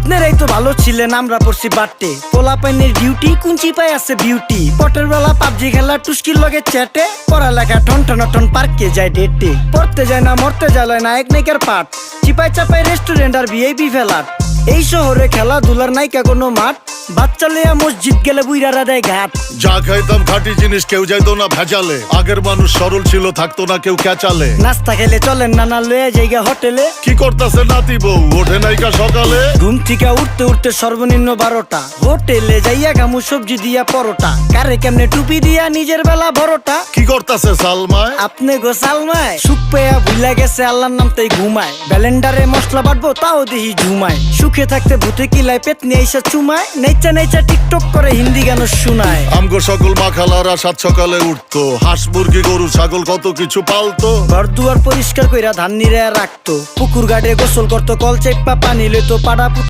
আপনারাই তো ভালো ছিলেন, আমরা পড়ছি বাট্টে। পোলা পাইনের ডিউটি কুঞ্চি পাই আছে বিউটি। পটের বেলা পাবজি খেলা টুস্কির লগে চ্যাটে। পড়ালেখা টন টন টন পার্কে যায় ডেটে। পড়তে যায় না মরতে যায় নায়ক নায়িকার পাঠ। চিপাই চাপাই রেস্টুরেন্ট আর ভিআইপি ফেলাট। এই শহরে খেলাধুলার নায়িকা কোনো মাঠ। বাচ্চা লইয়া মসজিদ গেলে বুইরারা দেয় ঘাট। যা খাইতাম খাঁটি জিনিস, কেউ যাইতো না ভেজালে। আগের মানুষ সরল ছিল, থাকতো না কেউ ক্যাচালে। নাস্তা খেলে চলেন নানা লইয়া জায়গা হোটেলে। কি করতেছে নাতি বউ, ওঠে নাইকা সকালে। ঘুম থেকে উঠতে উঠতে সর্বনিম্ন 12টা। হোটেলে যাইয়া গামু সবজি দিয়া পরোটা। কারে কেমনে টুপি দিয়া নিজের বেলা বড়টা। কি করতেছে সালমায়? আপনি গো সালমায় সুখ পেয়া ভুলা গেছে আল্লাহর নাম তাই ঘুমায়। ব্যালেন্ডারে মশলা বাটবো তাও দেহি ঝুমায়। সুখে থাকতে ভূতে কিলায় পেট নিয়ে এসে চুমায়। নেচা নেচা টিকটক করে হিন্দি গান শুনায়। আমগো সকল মাখালারা সাত সকালে উঠতো। হাঁস মুরগি গরু ছাগল কত কিছু পালতো। ঘর দুয়ার পরিষ্কার কইরা ধান নিরে রাখতো। পুকুর গাড়ে গোসল করতো, কল চেপা পানি লইতো পাড়া